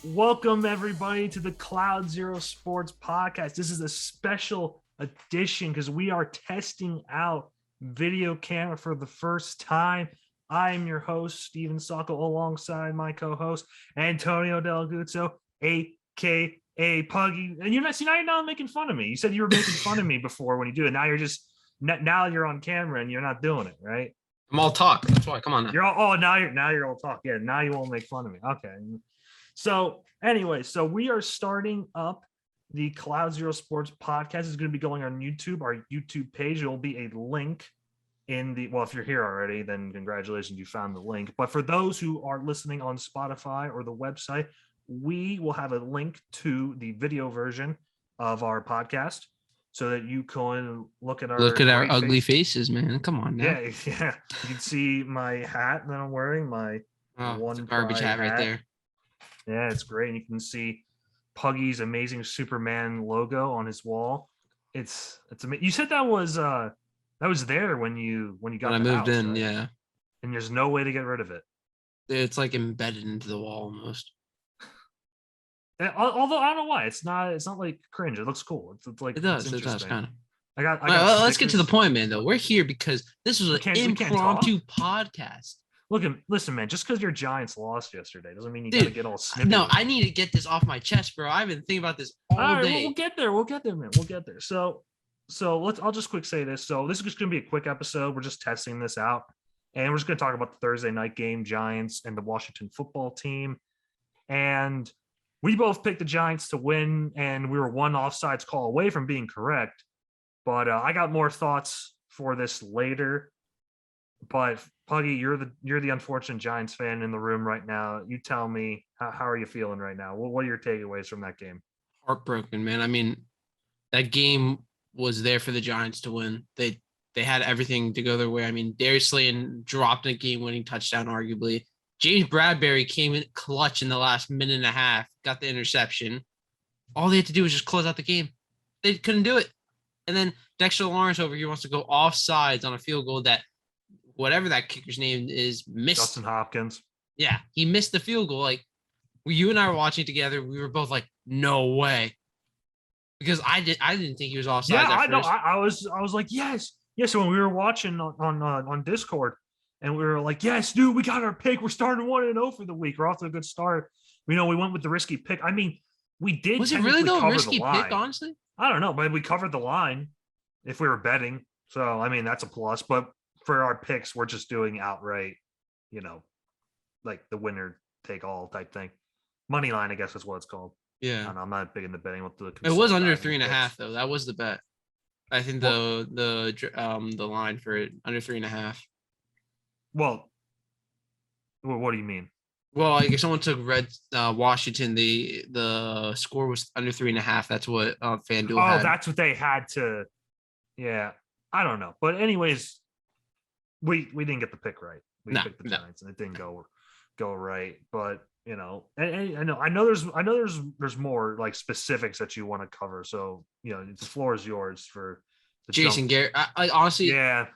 Welcome everybody to the CloudZeroSports podcast. This is a special edition because we are testing out video camera for the first time. I am your host, Steven Socko, alongside my co-host, Antonio Del Guzzo, a.k.a. Puggy. And now you're not making fun of me. You said you were making fun of me before when you do it. Now you're on camera and you're not doing it, right? I'm all talk. That's why. Come on now. Now you're all talk. Yeah, now you won't make fun of me. Okay. So anyway, we are starting up the CloudZeroSports podcast. Is going to be going on YouTube, our YouTube page. There will be a link if you're here already, then congratulations, you found the link. But for those who are listening on Spotify or the website, we will have a link to the video version of our podcast so that you can look at our ugly faces, man. Come on now. Yeah. You can see my hat that I'm wearing, my one garbage hat right there. Yeah, it's great. And you can see Puggy's amazing Superman logo on his wall. It's amazing. You said that was there when you got when I moved in, right? Yeah. And there's no way to get rid of it. It's like embedded into the wall almost. Although I don't know why. It's not like cringe. It looks cool. It's like it does kind of. Let's get to the point, man. Though we're here because this was an impromptu podcast. Listen, man, just because your Giants lost yesterday doesn't mean you gotta get all snippy. No, I need to get this off my chest, bro. I've been thinking about this all day. We'll get there, man. We'll get there. So I'll just quick say this. So this is just gonna be a quick episode. We're just testing this out. And we're just gonna talk about the Thursday night game, Giants and the Washington football team. And we both picked the Giants to win, and we were one offsides call away from being correct. But I got more thoughts for this later. But Puggy, you're the unfortunate Giants fan in the room right now. You tell me, how are you feeling right now? What are your takeaways from that game? Heartbroken, man. I mean, that game was there for the Giants to win. They had everything to go their way. I mean, Darius Slayton dropped a game-winning touchdown, arguably. James Bradbury came in clutch in the last minute and a half, got the interception. All they had to do was just close out the game. They couldn't do it. And then Dexter Lawrence over here wants to go offsides on a field goal that whatever that kicker's name is missed. Dustin Hopkins. Yeah, he missed the field goal. Like, you and I were watching together. We were both like, no way. Because I didn't think he was offside. Yeah, I know. I was like, yes. So when we were watching on Discord, and we were like, yes, dude, we got our pick. We're starting 1-0 for the week. We're off to a good start. We went with the risky pick. I mean, we did. Was it really though a risky pick, honestly? I don't know, but we covered the line if we were betting. So I mean, that's a plus. But for our picks, we're just doing outright, like the winner take all type thing. Money line, I guess is what it's called. Yeah. I don't know, I'm not big into betting with the. It was under 3.5 though. That was the bet. I think the line for it under 3.5. Well, what do you mean? Well, I guess someone took Washington. The score was under 3.5. That's what FanDuel had. Oh, that's what they had to. Yeah, I don't know, but anyways, we didn't get the pick right. We picked the Giants, and it didn't go right. But and I know there's more like specifics that you want to cover. So the floor is yours for Jason Garrett. I honestly, yeah.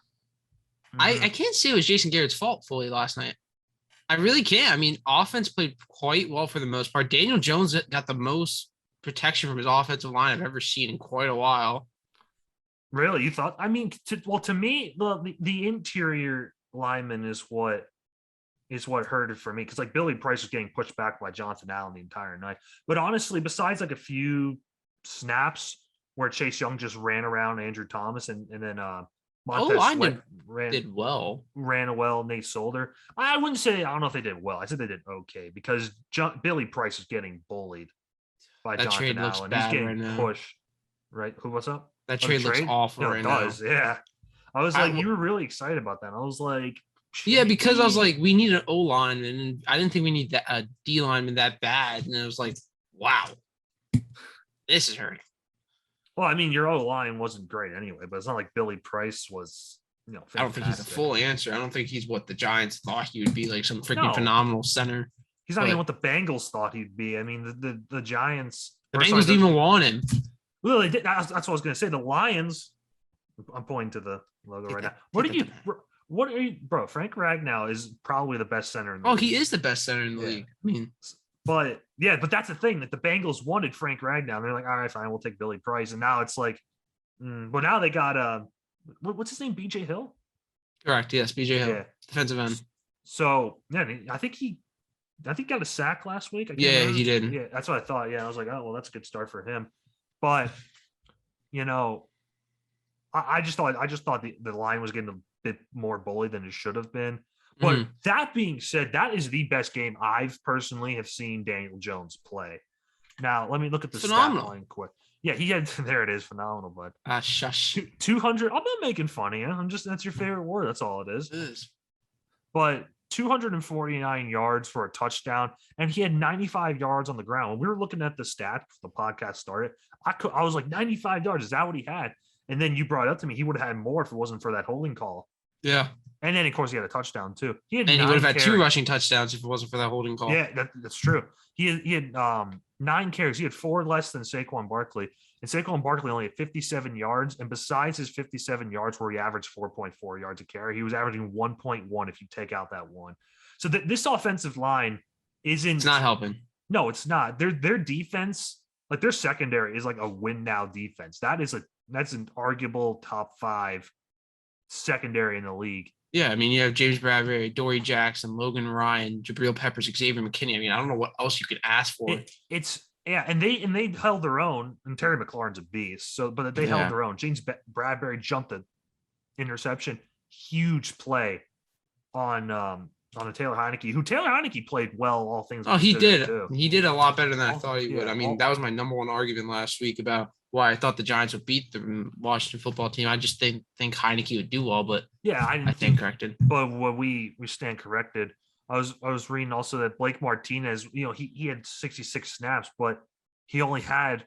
Mm-hmm. I can't say it was Jason Garrett's fault fully last night. I really can't. I mean, offense played quite well for the most part. Daniel Jones got the most protection from his offensive line I've ever seen in quite a while. Really? You thought? I mean, to me, the interior lineman is what hurt it for me, because like Billy Price was getting pushed back by Jonathan Allen the entire night. But honestly, besides like a few snaps where Chase Young just ran around Andrew Thomas and then Montez did well. Ran well, Nate Solder. I wouldn't say, I don't know if they did well. I said they did okay, because Billy Price is getting bullied by that Jonathan trade looks Allen. Bad He's getting right pushed. Right? What's up? That trade looks awful right now. It does, yeah. I was like, you were really excited about that. I was like, yeah, because I was like, we need an O lineman, and I didn't think we need a D lineman that bad. And it was like, wow, this is hurting. Well, I mean, your O line wasn't great anyway, but it's not like Billy Price was, fantastic. I don't think he's the full answer. I don't think he's what the Giants thought he would be, like some freaking phenomenal center. He's not even what the Bengals thought he'd be. I mean, the Giants. The Bengals didn't even want him. Well, they did. That's what I was going to say. The Lions. I'm pointing to the logo right now. What are you, bro? Frank Ragnow is probably the best center in the league. He is the best center in the league. I mean, But yeah, but that's the thing that the Bengals wanted Frank Ragnow. They're like, all right, fine, we'll take Billy Price. And now it's like, but now they got what's his name? BJ Hill? Correct. Yes, BJ Hill, Yeah. defensive end. So yeah, I think he got a sack last week. I can't Yeah, remember. he did. Yeah, that's what I thought. Yeah, I was like, oh well, that's a good start for him. But you know, I just thought the line was getting a bit more bullied than it should have been. But that being said, that is the best game I've personally have seen Daniel Jones play. Now let me look at the stat line quick. Yeah, he had there it is, phenomenal, bud. Shush. 200. I'm not making fun of you. I'm just that's your favorite word. That's all it is. It is. But 249 yards for a touchdown, and he had 95 yards on the ground. When we were looking at the stats, the podcast started, I was like, 95 yards. Is that what he had? And then you brought it up to me. He would have had more if it wasn't for that holding call. Yeah. And then, of course, he had a touchdown, too. He would have had 2 rushing touchdowns if it wasn't for that holding call. Yeah, that's true. He had 9 carries. He had 4 less than Saquon Barkley. And Saquon Barkley only had 57 yards. And besides his 57 yards where he averaged 4.4 yards a carry, he was averaging 1.1 if you take out that one. So this offensive line isn't – It's not helping. No, it's not. Their defense, like their secondary is like a win now defense. That's an arguable top 5 secondary in the league. Yeah, I mean, you have James Bradbury, Dory Jackson, Logan Ryan, Jabril Peppers, Xavier McKinney. I mean, I don't know what else you could ask for. And they held their own, and Terry McLaurin's a beast. So, but they held their own. James Bradbury jumped an interception, huge play on a Taylor Heineke, who Taylor Heineke played well, all things. Oh, he did. Too. He did a lot better than I thought he would. I mean, that was my number one argument last week about why I thought the Giants would beat the Washington football team. I just think Heineke would do well, but yeah, I think corrected. But what we stand corrected. I was reading also that Blake Martinez, he had 66 snaps, but he only had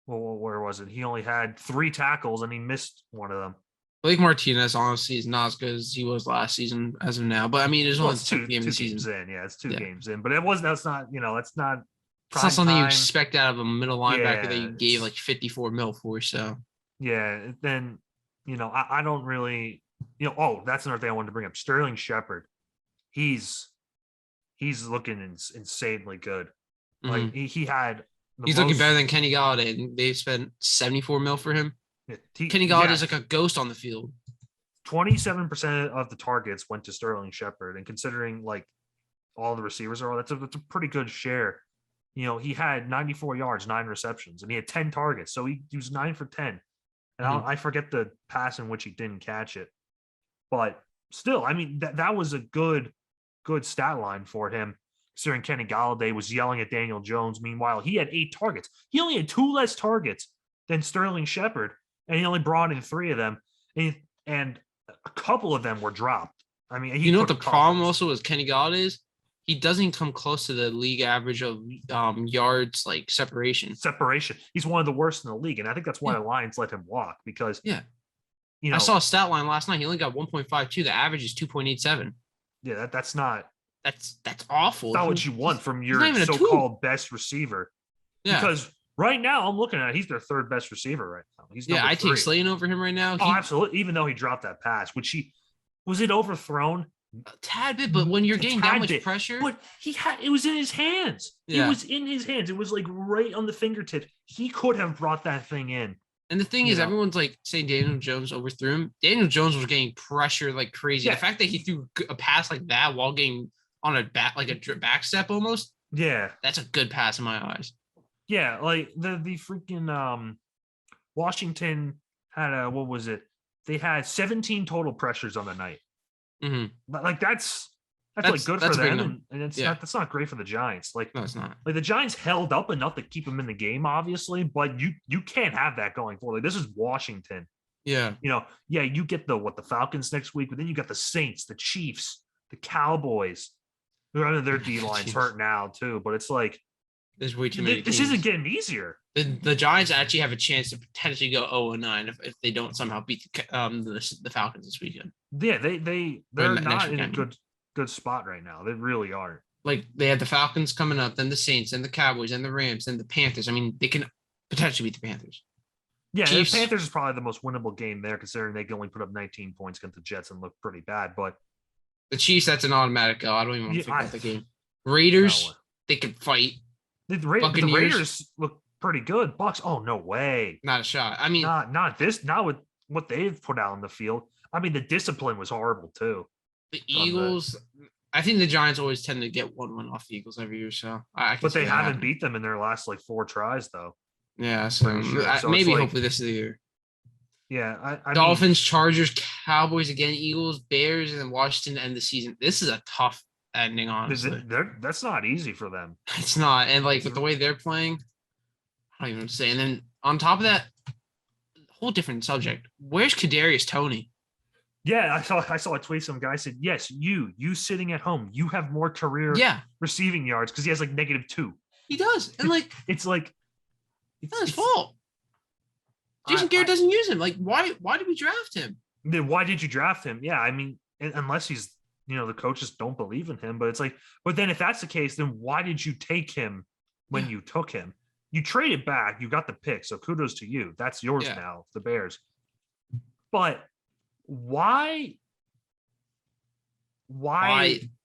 where was it? He only had 3 tackles and he missed one of them. Blake Martinez honestly is not as good as he was last season as of now. But I mean, it's only 2 games in the season. Yeah, it's 2 games in. But that's not that's not. It's not something you expect out of a middle linebacker that you gave like 54 mil for. So yeah, then I don't really that's another thing I wanted to bring up. Sterling Shepard, he's looking insanely good. Like he had. He's looking better than Kenny Golladay, and they spent 74 mil for him. Kenny Golladay is like a ghost on the field. 27% of the targets went to Sterling Shepard, and considering like all the receivers that's a pretty good share. He had 94 yards, 9 receptions, and he had 10 targets. So he was 9 for 10. And I forget the pass in which he didn't catch it. But still, I mean, that was a good stat line for him. Considering Kenny Golladay was yelling at Daniel Jones. Meanwhile, he had 8 targets. He only had 2 less targets than Sterling Shepard, and he only brought in 3 of them. And a couple of them were dropped. I mean, what the problem also is Kenny Golladay is? He doesn't come close to the league average of yards, like separation. He's one of the worst in the league, and I think that's why the Lions let him walk because. I saw a stat line last night. He only got 1.52. The average is 2.87. Yeah, that's not. That's awful. That's not what you want from your so-called best receiver. Yeah. Because right now I'm looking at he's their 3rd best receiver right now. He's I take Slayton over him right now. Absolutely. Even though he dropped that pass, which was it overthrown? A tad bit, but when you're getting that much pressure, but it was in his hands. Yeah. It was in his hands. It was like right on the fingertips. He could have brought that thing in. And the thing is, everyone's like saying Daniel Jones overthrew him. Daniel Jones was getting pressure like crazy. Yeah. The fact that he threw a pass like that while getting on a back step almost. Yeah, that's a good pass in my eyes. Yeah, like the freaking Washington had what was it? They had 17 total pressures on the night. Like that's like good for them, and it's that's not great for the Giants. Like no, it's not. Like the Giants held up enough to keep them in the game, obviously, but you can't have that going forward. Like, this is Washington. Yeah, you get the Falcons next week, but then you got the Saints, the Chiefs, the Cowboys. Their D line's hurt now too, but it's like there's way too many. This isn't getting easier. The Giants actually have a chance to potentially go 0-9 if they don't somehow beat the Falcons this weekend. Yeah, they're not in a good spot right now. They really aren't. Like they have the Falcons coming up, then the Saints, and the Cowboys, and the Rams, and the Panthers. I mean, they can potentially beat the Panthers. Yeah, the Panthers is probably the most winnable game there, considering they can only put up 19 points against the Jets and look pretty bad. But the Chiefs, that's an automatic go. I don't even want to think about the game. Raiders, they could fight. The Buccaneers, Raiders look pretty good. Bucks, oh no way. not a shot. I mean, Not with what they've put out on the field. I mean, the discipline was horrible too. the Eagles. I think the Giants always tend to get 1-1 off the Eagles every year, so I can But see they that haven't happening. beat them in their last like 4 tries though. Yeah, so, Pretty sure. So maybe it's like- hopefully this is the year. Yeah, I Dolphins, Chargers, Cowboys again, Eagles, Bears, and then Washington to end the season. This is a tough ending, mean, honestly. that's not easy for them. It's not, and like with the way they're playing, I don't even say. And then on top of that, whole different subject. Where's Kadarius Toney? Yeah, I saw a tweet. Some guy said, "Yes, you sitting at home, you have more career receiving yards because he has like -2." He does, and like it's like it's not his fault. Jason Garrett doesn't use him. Like, why did we draft him? Then why did you draft him? Yeah, I mean, unless he's the coaches don't believe in him. But it's like, but then if that's the case, then why did you take him when you took him? You traded back, you got the pick, so kudos to you. That's yours now, the Bears. But why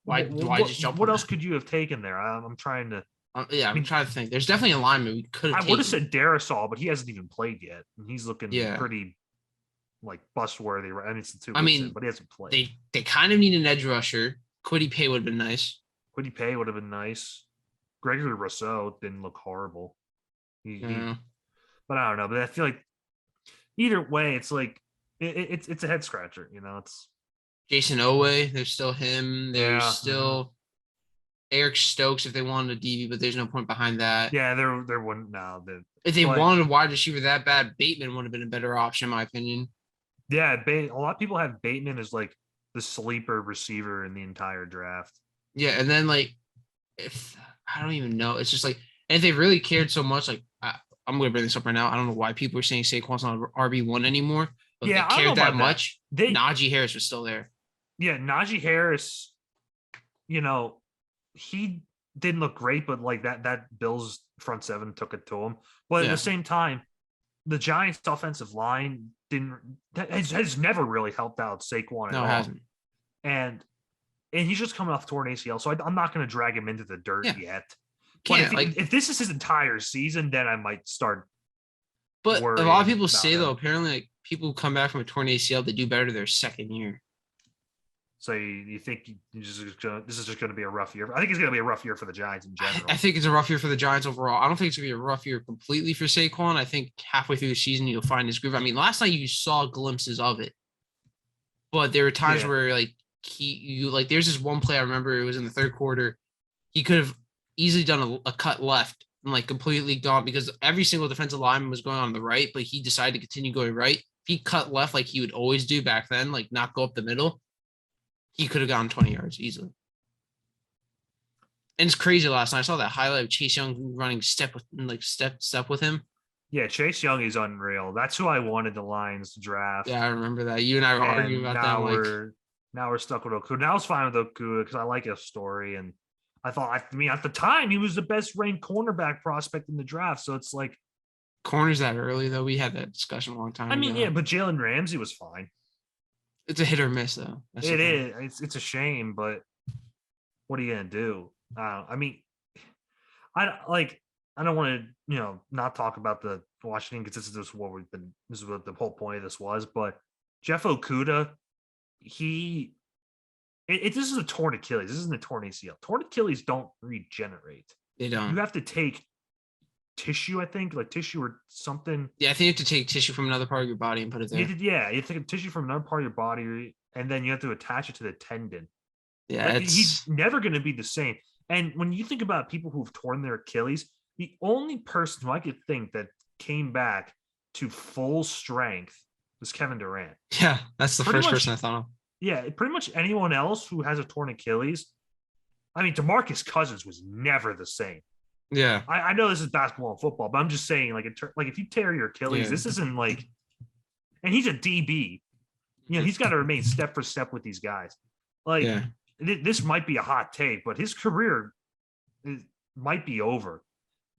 just jump? What else could you have taken there? I'm trying to. I'm trying to think. There's definitely a lineman we could have. I would have said Darisaw, but he hasn't even played yet, and he's looking pretty like bust worthy. I mean, it's the 2 weeks in, but he hasn't played. They kind of need an edge rusher. Quiddy Pay would have been nice. Quiddy Pay would have been nice. Gregory Rousseau didn't look horrible. But I don't know. But I feel like either way, it's like it's a head scratcher. It's Jason Owe. There's still him. There's still Eric Stokes if they wanted a DB, but there's no point behind that. Yeah, there wouldn't now. If they wanted a wide receiver that bad, Bateman would have been a better option, in my opinion. Yeah, a lot of people have Bateman as like the sleeper receiver in the entire draft. Yeah, and then like if I don't even know, it's just like, and if they really cared so much, like I'm going to bring this up right now. I don't know why people are saying Saquon's not RB1 anymore, but if they cared that much, Najee Harris was still there. Yeah, Najee Harris, he didn't look great, but like that Bills front seven took it to him. But at the same time, the Giants' offensive line has never really helped out Saquon at all. No, it hasn't. And he's just coming off torn ACL, so I'm not going to drag him into the dirt yet. But if this is his entire season, then I might start. But a lot of people say though, apparently, like people who come back from a torn ACL, they do better their second year. So you think this is just going to be a rough year? I think it's going to be a rough year for the Giants in general. I think it's a rough year for the Giants overall. I don't think it's going to be a rough year completely for Saquon. I think halfway through the season, you'll find his groove. I mean, last night you saw glimpses of it, but there were times where like there's this one play I remember. It was in the third quarter. He could have easily done a cut left and like completely gone because every single defensive lineman was going on the right, but he decided to continue going right. If he cut left like he would always do back then, like not go up the middle, he could have gone 20 yards easily. And it's crazy last night. I saw that highlight of Chase Young running step with him. Yeah, Chase Young is unreal. That's who I wanted the Lions to draft. Yeah, I remember that. You and I were arguing about that. Now we're stuck with Okuda. Now I was fine with Okuda because I like his story. And I thought, at the time, he was the best ranked cornerback prospect in the draft. So it's like. Corners that early, though. We had that discussion a long time ago. But Jalen Ramsey was fine. It's a hit or miss, though. It is. It's a shame, but what are you going to do? I don't want to, not talk about the Washington because this is what the whole point of this was. But Jeff Okuda, this is a torn Achilles. This isn't a torn ACL. Torn Achilles don't regenerate. They don't. You have to take tissue, I think, like tissue or something. Yeah, I think you have to take tissue from another part of your body and put it there. You have to take tissue from another part of your body, and then you have to attach it to the tendon. Yeah, he's never going to be the same. And when you think about people who've torn their Achilles, the only person who I could think that came back to full strength was Kevin Durant. Yeah, that's the first person I thought of. Yeah, pretty much anyone else who has a torn Achilles. I mean, DeMarcus Cousins was never the same. Yeah, I know this is basketball and football, but I'm just saying, like if you tear your Achilles, this isn't like, and he's a DB. He's got to remain step for step with these guys. This might be a hot take, but his career might be over.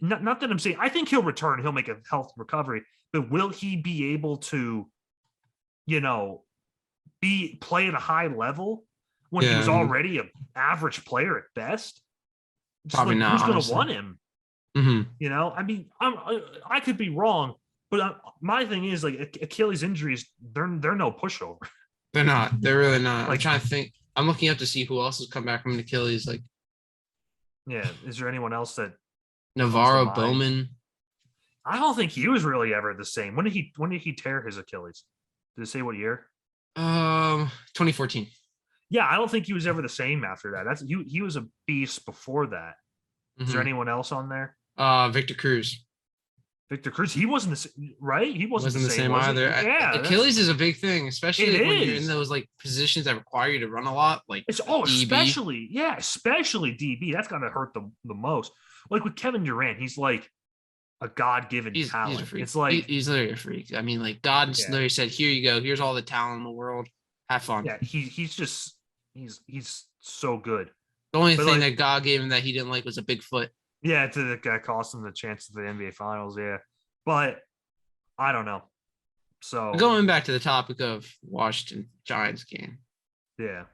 Not that I'm saying I think he'll return, he'll make a health recovery, but will he be able to, play at a high level when he was already an average player at best? Just Probably like not, who's going to honestly. want him? Mm-hmm. I mean, I could be wrong, but my thing is like Achilles injuries, they're no pushover. They're not. They're really not. I'm Like, trying to think. I'm looking up to see who else has come back from an Achilles, like yeah, is there anyone else that comes to Navarro mind? Bowman. I don't think he was really ever the same. When did he tear his Achilles? Did it say what year? 2014. Yeah, I don't think he was ever the same after that. He was a beast before that. Is there Mm-hmm. anyone else on there? Victor Cruz Victor Cruz. He wasn't the right. He wasn't wasn't the the same, same was either. he? Yeah, Achilles is a big thing, especially it like when you're in is. those like positions that require you to run a lot, like It's DB. especially DB. That's gotta hurt the most. Like with Kevin Durant, he's like a God-given He's a talent. freak. It's like, He's literally a freak. I mean, like God yeah, literally said, "Here you go. Here's all the talent in the world. Have fun." yeah. He's just he's so good. The only But thing like, that God gave him that he didn't like was a big foot. yeah, to the guy cost him the chance to the NBA Finals. Yeah, but I don't know. So Going back to the topic of Washington Giants game, yeah,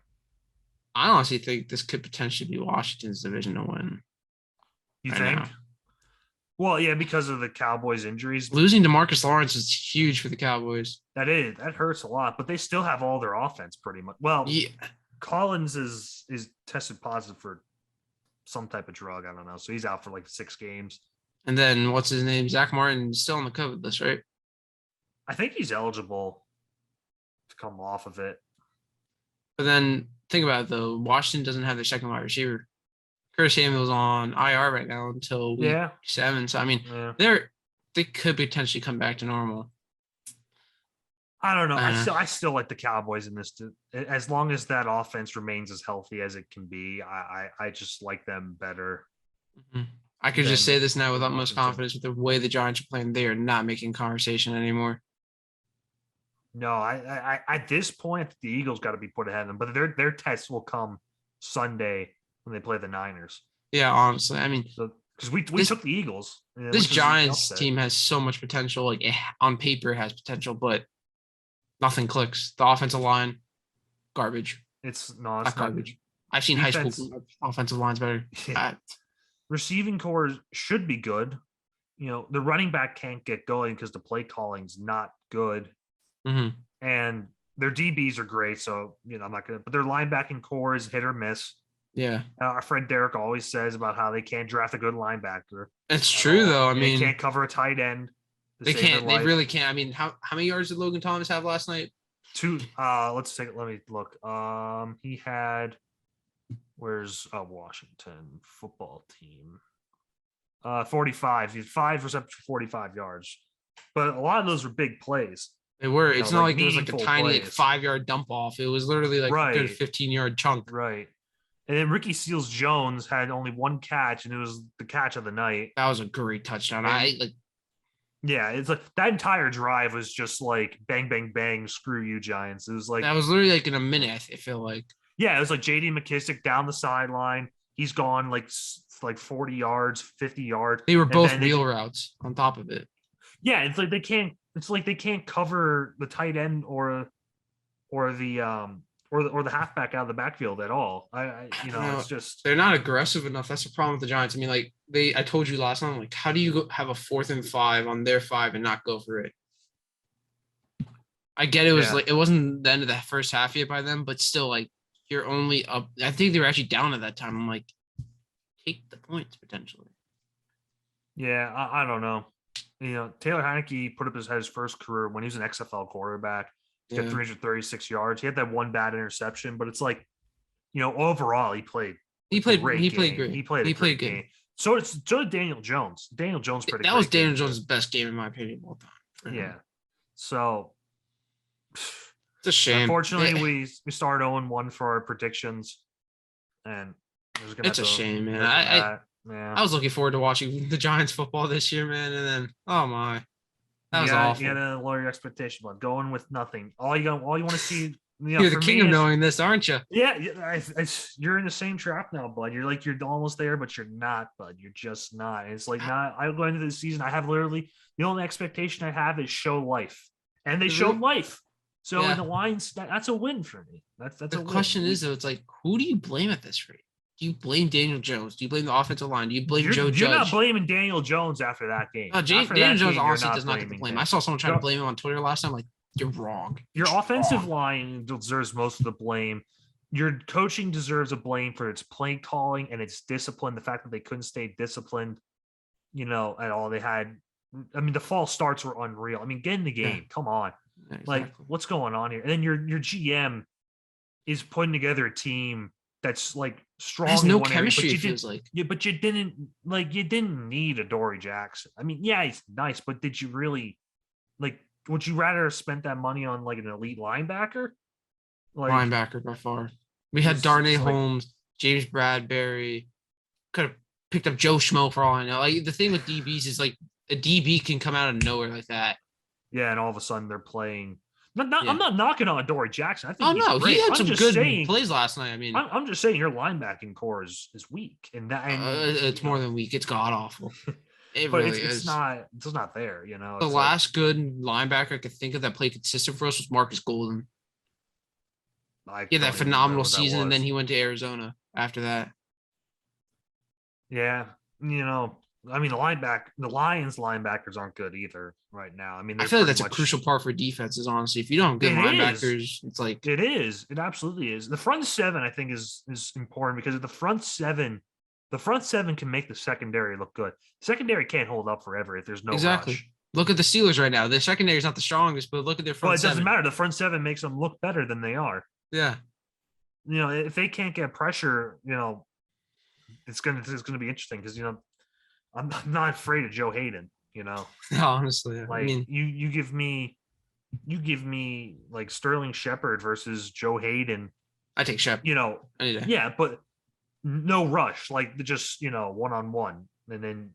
I honestly think this could potentially be Washington's division to win. you Right think? now. Well, yeah, because of the Cowboys' injuries. Losing DeMarcus Lawrence is huge for the Cowboys. That hurts a lot, but they still have all their offense pretty much. Well, Yeah. Collins is tested positive for some type of drug. I don't know, so he's out for like 6 games. And then what's his name? Zach Martin still on the COVID list, right? I think he's eligible to come off of it. But then think about it though. Washington doesn't have their second wide receiver. Curtis Samuel's on IR right now until week 7. So I mean, they could potentially come back to normal. I don't know. I still like the Cowboys in this. As long as that offense remains as healthy as it can be, I just like them better. Mm-hmm. I could just say this now with utmost confidence with the way the Giants are playing. They are not making conversation anymore. No, I at this point the Eagles got to be put ahead of them, but their tests will come Sunday when they play the Niners. Yeah, honestly, I mean, because we took the Eagles. This Giants team has so much potential. Like on paper, it has potential, but nothing clicks. The offensive line, garbage. It's not garbage. I've seen high school offensive lines better. Receiving core should be good. The running back can't get going because the play calling's not good. Mm-hmm. And their DBs are great, so I'm not gonna. But their linebacking core is hit or miss. Yeah, our friend Derek always says about how they can't draft a good linebacker. It's true though. I mean, they can't cover a tight end. They can't. They really can't. I mean, how many yards did Logan Thomas have last night? 2. Let me look. He had. Where's Washington football team? 45. He had 5 receptions for 45 yards, but a lot of those were big plays. They were. It's not like it was like a tiny 5-yard dump off. It was literally like a good 15-yard chunk. Right. And then Ricky Seals-Jones had only 1 catch, and it was the catch of the night. That was a great touchdown. Yeah, it's like that entire drive was just like bang, bang, bang, screw you, Giants. It was like that was literally like in a minute. I feel like. Yeah, it was like J.D. McKissick down the sideline. He's gone like 40 yards, 50 yards. They were both wheel routes on top of it. Yeah, it's like they can't. It's like they can't cover the tight end or the halfback out of the backfield at all. It's just they're not aggressive enough. That's the problem with the Giants. I mean, like I told you last night, like, how do you have a 4th and 5 on their 5 and not go for it? I get it was like it wasn't the end of the first half yet by them, but still, like you're only up. I think they were actually down at that time. I'm like, take the points potentially. Yeah, I don't know. Taylor Heineke put up his first career when he was an XFL quarterback. He got 336 yards. He had that 1 bad interception, but it's like, overall he played. He played great. He played a great game. So did Daniel Jones. Daniel Jones pretty. That was Daniel Jones' best game in my opinion of all time. Yeah. So it's a shame. Unfortunately, we started 0-1 for our predictions, and it's a shame, man. I was looking forward to watching the Giants football this year, man, and then that was awful. You gotta lower your expectation, but going with nothing. All you want to see. You're the king of knowing this, aren't you? Yeah, you're in the same trap now, bud. You're almost there, but you're not, bud. You're just not. And it's like not. I go into the season. I have literally the only expectation I have is show life, and they showed life. So in the Lions, that's a win for me. That's the question is though. It's like, who do you blame at this rate? Do you blame Daniel Jones? Do you blame the offensive line? Do you blame Joe You're Judge? not blaming Daniel Jones after that game. After Daniel that Jones game, you're honestly not does not get the blaming blame. him. I saw someone trying to blame him on Twitter last time. Like, you're wrong. Your offensive line deserves most of the blame. Your coaching deserves a blame for its play calling and its discipline. The fact that they couldn't stay disciplined, at all. They had, the false starts were unreal. I mean, get in the game. Yeah. Come on. Yeah, exactly. Like, what's going on here? And then your GM is putting together a team that's like strong. Has in no one chemistry. area, It feels like. Yeah, but you didn't need a Dory Jackson. I mean, yeah, he's nice, but did you really would you rather have spent that money on like an elite linebacker? Linebacker by far. We had Darnay Holmes, James Bradbury. Could have picked up Joe Schmo for all I know. Like, the thing with DBs is like a DB can come out of nowhere like that. Yeah, and all of a sudden they're playing. I'm not knocking on Dory Jackson. I think he had some good plays last night. I mean, I'm just saying your linebacking core is weak, and it's more than weak. It's god awful. It but really it's is. not there. The last good linebacker I could think of that played consistent for us was Marcus Golden. Yeah, that phenomenal season, and then he went to Arizona after that. Yeah, the Lions linebackers aren't good either right now. I mean, I feel like that's a crucial part for defenses. Honestly, if you don't have good linebackers, it's like it is. It absolutely is. The front seven, I think, is important because of the front seven. The front seven can make the secondary look good. Secondary can't hold up forever if there's no rush. Look at the Steelers right now. Their secondary is not the strongest, but look at their front seven. Well, it doesn't matter. The front seven makes them look better than they are. Yeah. If they can't get pressure, it's gonna be interesting because I'm not afraid of Joe Hayden. Honestly, like you give me like Sterling Shepard versus Joe Hayden. I take Shepard. Yeah, but no rush, like just one-on-one, and then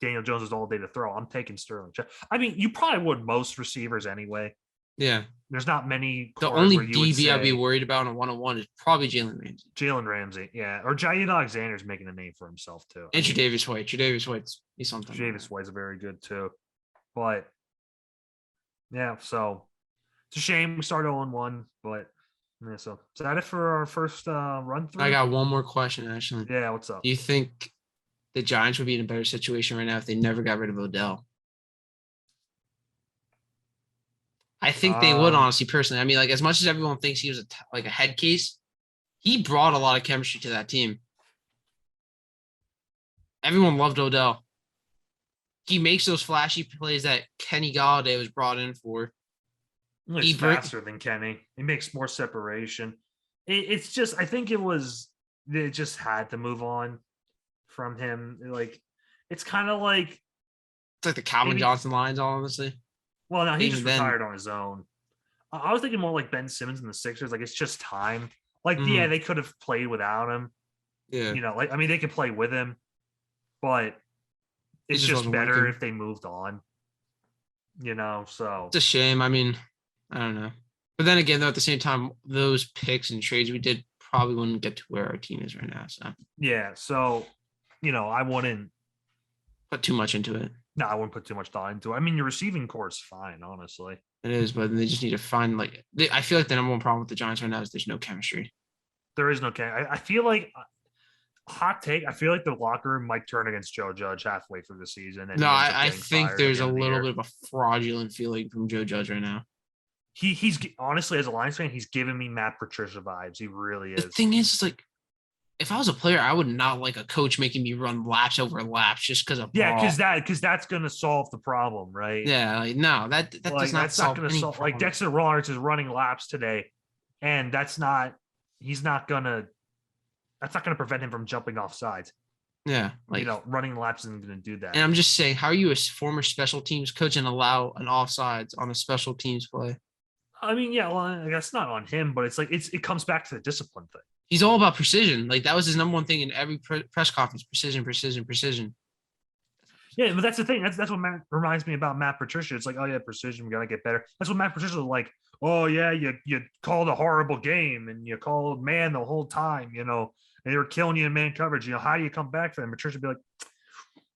Daniel Jones is all day to throw. I'm taking Sterling. I mean, you probably would most receivers anyway. Yeah, there's not many. The only DB I'd be worried about on a one-on-one is probably Jalen Ramsey. Yeah, or Jair Alexander's making a name for himself too. And Tre'Davious White. Tre'Davious White's he's something. Tre'Davious White's very good too, but yeah, so it's a shame we started 0-1, but. Yeah, so is that it for our first run through? I got one more question, actually. Yeah, what's up? Do you think the Giants would be in a better situation right now if they never got rid of Odell? I think they would, honestly, personally. I mean, like, as much as everyone thinks he was a head case, he brought a lot of chemistry to that team. Everyone loved Odell. He makes those flashy plays that Kenny Golladay was brought in for. He's faster than Kenny. He makes more separation. It's just, I think it just had to move on from him. Like, it's kind of like. It's like the Calvin Johnson lines, honestly. Well, no, he just retired on his own. I was thinking more like Ben Simmons and the Sixers. Like, it's just time. Like, yeah, they could have played without him. Yeah. They could play with him, but it's just better if they moved on. So. It's a shame. I mean, I don't know. But then again, though, at the same time, those picks and trades we did probably wouldn't get to where our team is right now. So. Yeah. So, I wouldn't put too much into it. No, I wouldn't put too much thought into it. I mean, your receiving core is fine, honestly. It is, but they just need to find I feel like the number one problem with the Giants right now is there's no chemistry. There is no chemistry. I feel like hot take. I feel like the locker room might turn against Joe Judge halfway through the season. And I think there's a little bit of a fraudulent feeling from Joe Judge right now. He's honestly, as a Lions fan, he's giving me Matt Patricia vibes. He really is. The thing is, it's like, if I was a player, I would not like a coach making me run laps over laps just because of because that's going to solve the problem, right? Yeah, no, that does not solve any problem. Like Dexter Lawrence is running laps today, and that's not gonna prevent him from jumping off sides. Yeah, running laps isn't going to do that. And I'm just saying, how are you a former special teams coach and allow an offsides on a special teams play? I mean, yeah, well, I guess not on him, but it's like it comes back to the discipline thing. He's all about precision. Like, that was his number one thing in every press conference: precision. Yeah, but that's the thing. That's what reminds me about Matt Patricia. It's like, oh yeah, precision. We gotta get better. That's what Matt Patricia was like. Oh yeah, you called a horrible game and you called man the whole time. And they were killing you in man coverage. How do you come back from them? Patricia would be like,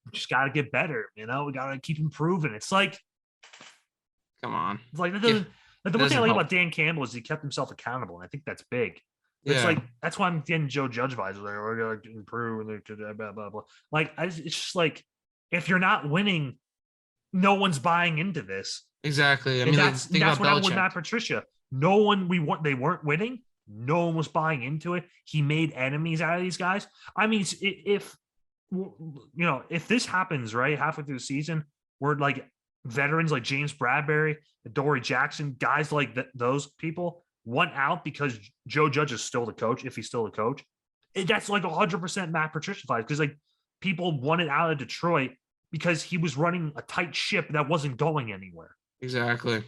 we just gotta get better. We gotta keep improving. It's like, come on. It's like that doesn't. The one thing I like about Dan Campbell is he kept himself accountable, and I think that's big. It's Yeah, like that's why I'm getting Joe Judge vibes. Like we're gonna improve and blah blah blah. Like it's just like if you're not winning, no one's buying into this. exactly. I And mean, like, that's think about what happened with Belichick. Matt Patricia. No one they weren't winning. No one was buying into it. He made enemies out of these guys. I mean, if if this happens right halfway through the season, where like veterans like James Bradbury, Dory Jackson, guys like those people want out because Joe Judge is still the coach. If he's still the coach, that's like 100% Matt Patricia vibes because like people wanted out of Detroit because he was running a tight ship that wasn't going anywhere. Exactly.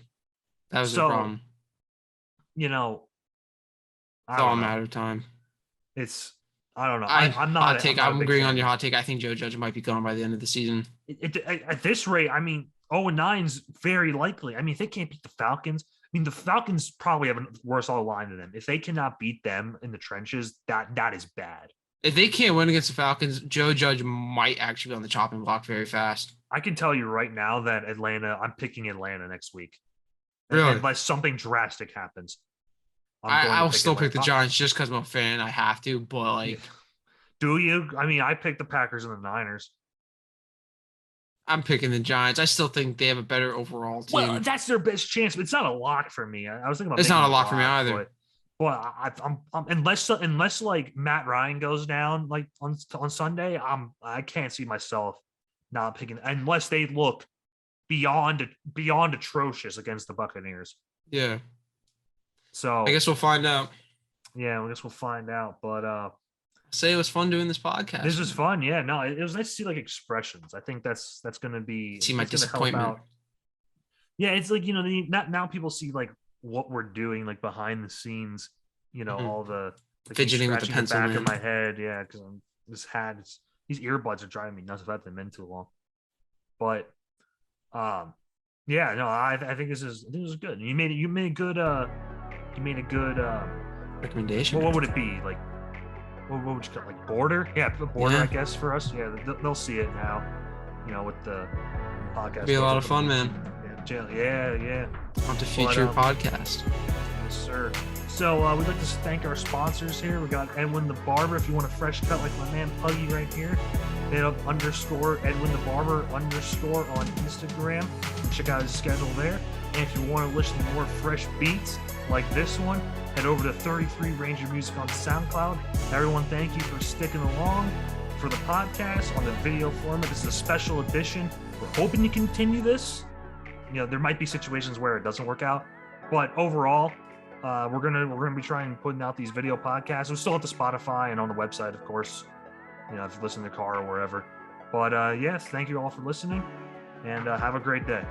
That was the So, problem. you know, It's I all don't a know. matter of time. It's I don't know. I'm Hot not. take. I'm not a I'm big agreeing fan. on your hot take. I think Joe Judge might be gone by the end of the season. At this rate, I mean, 0-9's very likely. I mean, if they can't beat the Falcons, I mean, the Falcons probably have a worse all line than them. If they cannot beat them in the trenches, that is bad. If they can't win against the Falcons, Joe Judge might actually be on the chopping block very fast. I can tell you right now that I'm picking Atlanta next week. Really? Unless something drastic happens. I will still Atlanta. pick the Giants just because I'm a fan. I have to, but like, do you? I mean, I picked the Packers and the Niners. I'm picking the Giants. I still think they have a better overall team. Well, that's their best chance, but it's not a lock for me. I was thinking about It's not a lock for me either. But I'm unless like Matt Ryan goes down like on Sunday, I can't see myself not picking unless they look beyond atrocious against the Buccaneers. Yeah. So I guess we'll find out. Yeah, I guess we'll find out. But say it was fun doing this podcast. This was fun. Yeah, no, it was nice to see like expressions. I think that's going to be see my disappointment. Yeah, it's like now people see like what we're doing like behind the scenes. All the like, fidgeting with the pencil back man. of my head. Yeah, because these earbuds are driving me nuts. I've had them in too long. But yeah, no, I think this is good. You made a good recommendation. Well, what would it be like? What would you call it? Like border? Yeah, border. Yeah. I guess for us, yeah, they'll see it now. With the podcast. It'll be a lot of fun, man. Yeah. On to future podcast. Yes, sir. So we'd like to thank our sponsors here. We got Edwin the Barber. If you want a fresh cut like my man Puggy right here, hit up _Edwin the Barber _ on Instagram. Check out his schedule there. And if you want to listen to more fresh beats like this one, head over to 33 Ranger Music on SoundCloud. Everyone, thank you for sticking along for the podcast on the video format. This is a special edition. We're hoping to continue this. There might be situations where it doesn't work out, but overall, we're gonna be trying putting out these video podcasts. We're still at the Spotify and on the website, of course. If you listen in the car or wherever. But yes, thank you all for listening, and have a great day.